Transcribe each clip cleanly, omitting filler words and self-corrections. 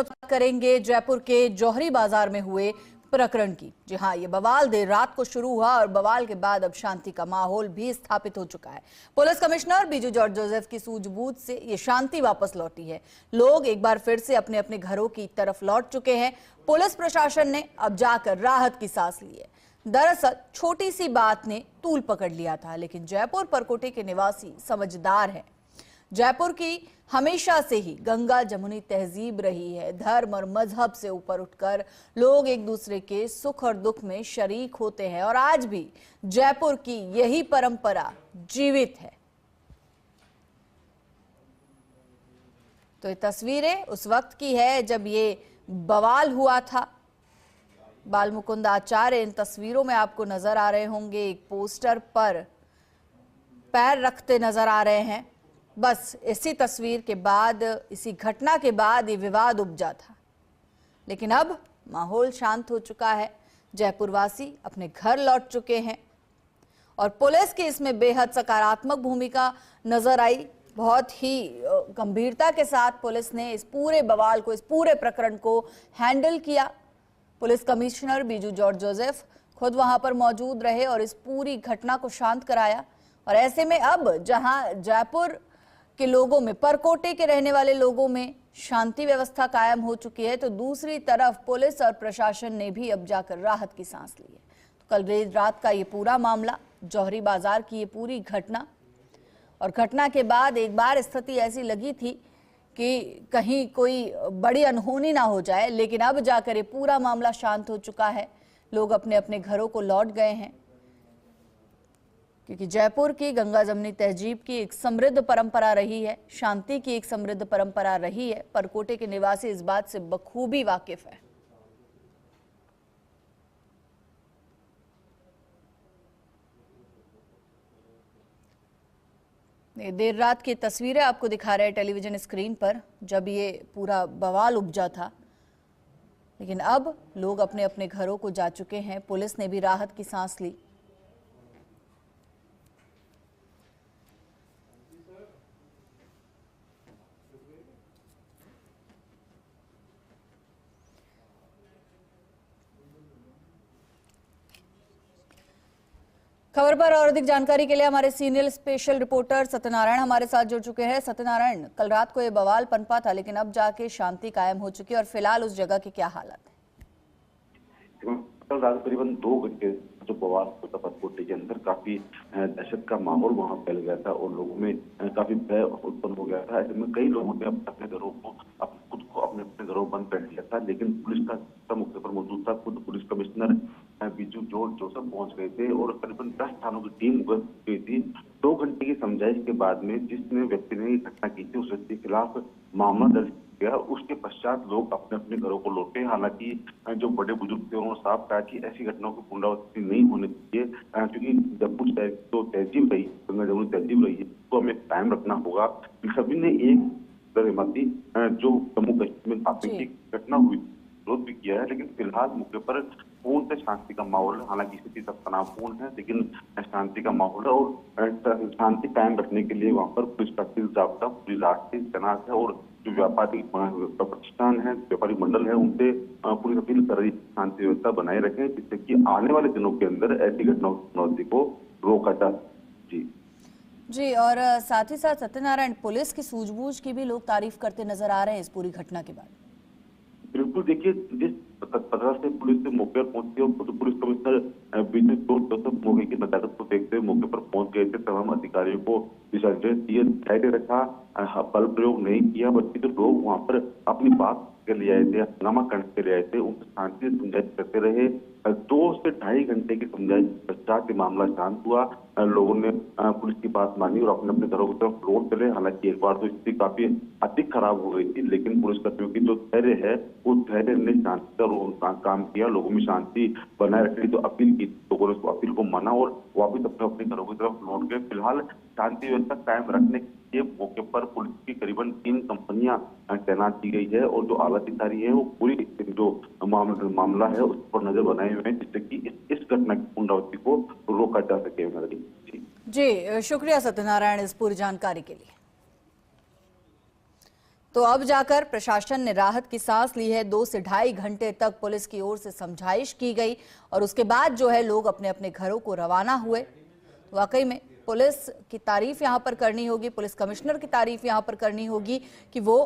बात करेंगे जयपुर के जौहरी बाजार में हुए प्रकरण की। जी हाँ, ये बवाल देर रात को शुरू हुआ और बवाल के बाद अब शांति का माहौल भी स्थापित हो चुका है। Police commissioner Biju George Joseph की सूझबूझ से ये शांति वापस लौटी है। लोग एक बार फिर से अपने अपने घरों की तरफ लौट चुके हैं। पुलिस प्रशासन ने अब जाकर राहत की सांस ली है। दरअसल छोटी सी बात ने तूल पकड़ लिया था, लेकिन जयपुर परकोटे के निवासी समझदार हैं। जयपुर की हमेशा से ही गंगा जमुनी तहजीब रही है। धर्म और मजहब से ऊपर उठकर लोग एक दूसरे के सुख और दुख में शरीक होते हैं और आज भी जयपुर की यही परंपरा जीवित है। तो ये तस्वीरें उस वक्त की है जब ये बवाल हुआ था। बाल मुकुंद आचार्य इन तस्वीरों में आपको नजर आ रहे होंगे, एक पोस्टर पर पैर रखते नजर आ रहे हैं। बस इसी तस्वीर के बाद, इसी घटना के बाद ये विवाद उपजा था, लेकिन अब माहौल शांत हो चुका है। जयपुरवासी अपने घर लौट चुके हैं और पुलिस की इसमें बेहद सकारात्मक भूमिका नजर आई। बहुत ही गंभीरता के साथ पुलिस ने इस पूरे बवाल को, इस पूरे प्रकरण को हैंडल किया। Police commissioner Biju George Joseph खुद वहां पर मौजूद रहे और इस पूरी घटना को शांत कराया। और ऐसे में अब जहां जयपुर के लोगों में, परकोटे के रहने वाले लोगों में शांति व्यवस्था कायम हो चुकी है, तो दूसरी तरफ पुलिस और प्रशासन ने भी अब जाकर राहत की सांस ली है। तो कल देर रात का ये पूरा मामला, जौहरी बाजार की ये पूरी घटना, और घटना के बाद एक बार स्थिति ऐसी लगी थी कि कहीं कोई बड़ी अनहोनी ना हो जाए, लेकिन अब जाकर ये पूरा मामला शांत हो चुका है। लोग अपने अपने घरों को लौट गए हैं, क्योंकि जयपुर की गंगा जमुनी तहजीब की एक समृद्ध परंपरा रही है, शांति की एक समृद्ध परंपरा रही है। परकोटे के निवासी इस बात से बखूबी वाकिफ है। देर रात की तस्वीरें आपको दिखा रहे हैं टेलीविजन स्क्रीन पर, जब ये पूरा बवाल उपजा था, लेकिन अब लोग अपने अपने घरों को जा चुके हैं। पुलिस ने भी राहत की सांस ली। खबर पर और अधिक जानकारी के लिए हमारे सीनियर स्पेशल रिपोर्टर सत्यनारायण हमारे साथ जुड़ चुके हैं। सत्यनारायण, कल रात को ये बवाल पनपा था, लेकिन अब जाके शांति कायम हो चुकी है और फिलहाल उस जगह की क्या हालत है? कल रात करीबन 2 बजे जो बवाल हुआ था परकोटे के अंदर, काफी दहशत का माहौल वहां फैल गया था और लोगों में काफी भय उत्पन्न हो गया था। ऐसे में कई लोगों ने अपने घरों को, खुद को अपने अपने घरों बंद कर लिया था, लेकिन पुलिस का मौके पर मौजूद था। खुद police commissioner Biju George Joseph पहुंच गए थे और करीबन 10 थानों की टीम गई थी। 2 घंटे की समझाइश के बाद में जिसने व्यक्ति ने घटना की थी, उस व्यक्ति के खिलाफ मामला दर्ज किया। उसके पश्चात लोग अपने अपने घरों को लौटे। हालांकि जो बड़े बुजुर्ग थे उन्होंने साफ कहा कि ऐसी घटनाओं की पुनरावृत्ति नहीं होनी चाहिए, क्योंकि जब कुछ तो तहजीब रही, गंगा जमुनी तहजीब रही है, तो हमें कायम रखना होगा। सभी ने एक सहमति, जो जम्मू कश्मीर में आतंकी घटना हुई, विरोध भी किया है, लेकिन फिलहाल मौके पर पूर्ण से शांति का माहौल है। हालांकि स्थिति सब तनावपूर्ण है, लेकिन शांति का माहौल है और शांति कायम रखने के लिए वहां पर पुलिस का सिल जाब्ता, पूरी राष्ट्रीय तैनात है और जो व्यापारिक प्रतिष्ठान है, व्यापारिक मंडल है, उनसे पुलिस अपील कर रही शांति व्यवस्था बनाए रखें, जिससे कि आने वाले दिनों के अंदर ऐसी घटनाओं को रोका जा। जी, और साथ ही साथ सत्यनारायण, पुलिस की सूझबूझ की भी लोग तारीफ करते नजर आ रहे हैं इस पूरी घटना के बाद। बिल्कुल, देखिए, जिस तत्परता से पुलिस से मौके पर पहुंची और police commissioner Biju George Joseph मौके की नजाकत को देखते हुए मौके पर पहुंच गए थे। तमाम अधिकारियों को दिशा निर्देश दिए, धैर्य रखा, बल प्रयोग नहीं किया, बल्कि जो लोग वहां पर अपनी बात के लिए आए थे, हंगामा करने के लिए आए थे, उनको शांति से समझाइश करते रहे। 2 से ढाई घंटे की समझाइश पश्चात मामला शांत हुआ। लोगों ने पुलिस की बात मानी और अपने अपने घरों की तरफ लौट चले। हालांकि एक बार तो स्थिति काफी अधिक खराब हो गई थी, लेकिन पुलिसकर्मियों की जो धैर्य है, उस धैर्य ने शांति का काम किया, लोगों में शांति बनाए रखने की जो अपील की, लोगों ने उस अपील को माना और वापिस अपने अपने घरों की तरफ लौट गए। फिलहाल शांति व्यवस्था कायम रखने के मौके पर पुलिस की करीबन 3 कंपनियां तैनात की गई है और जो आला अधिकारी है वो पूरी जो मामला है उस पर नजर बनाए हुए हैं, जिससे कि इस घटना की पुनरावृत्ति को रोका जा सके। जी, शुक्रिया सत्यनारायण इस पूरी जानकारी के लिए। तो तो अब जाकर प्रशासन ने राहत की सांस ली है। 2 से ढाई घंटे तक पुलिस की ओर से समझाइश की गई और उसके बाद जो है लोग अपने अपने घरों को रवाना हुए। वाकई में पुलिस की तारीफ यहां पर करनी होगी, पुलिस कमिश्नर की तारीफ यहां पर करनी होगी कि वो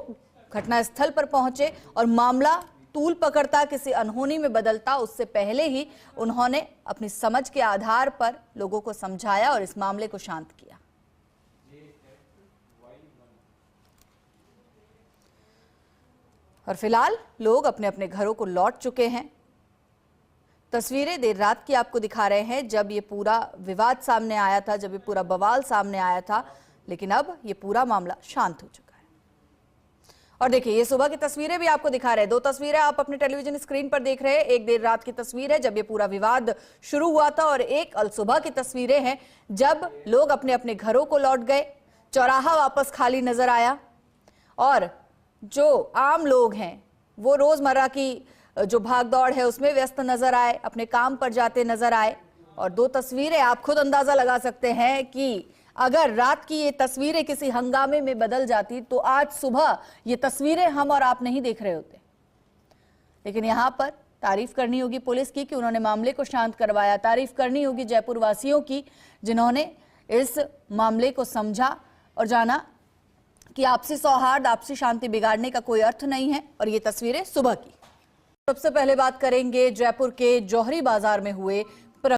घटनास्थल पर पहुंचे और मामला तूल पकड़ता, किसी अनहोनी में बदलता उससे पहले ही उन्होंने अपनी समझ के आधार पर लोगों को समझाया और इस मामले को शांत किया। और फिलहाल लोग अपने अपने घरों को लौट चुके हैं। तस्वीरें देर रात की आपको दिखा रहे हैं जब ये पूरा विवाद सामने आया था, जब ये पूरा बवाल सामने आया था, लेकिन अब ये पूरा मामला शांत हो चुका है। और देखिए ये सुबह की तस्वीरें भी आपको दिखा रहे हैं। 2 तस्वीरें आप अपने टेलीविजन स्क्रीन पर देख रहे हैं। एक देर रात की तस्वीर है जब ये पूरा विवाद शुरू हुआ था और एक अल सुबह की तस्वीरें हैं जब लोग अपने अपने घरों को लौट गए। चौराहा वापस खाली नजर आया और जो आम लोग हैं वो रोजमर्रा की जो भागदौड़ है उसमें व्यस्त नजर आए, अपने काम पर जाते नजर आए। और 2 तस्वीरें आप खुद अंदाजा लगा सकते हैं कि अगर रात की ये तस्वीरें किसी हंगामे में बदल जाती तो आज सुबह ये तस्वीरें हम और आप नहीं देख रहे होते। लेकिन यहां पर तारीफ करनी होगी पुलिस की कि उन्होंने मामले को शांत करवाया। तारीफ करनी होगी जयपुर वासियों की जिन्होंने इस मामले को समझा और जाना कि आपसी सौहार्द, आपसी शांति बिगाड़ने का कोई अर्थ नहीं है। और ये तस्वीरें सुबह की। सबसे पहले बात करेंगे जयपुर के जौहरी बाजार में हुए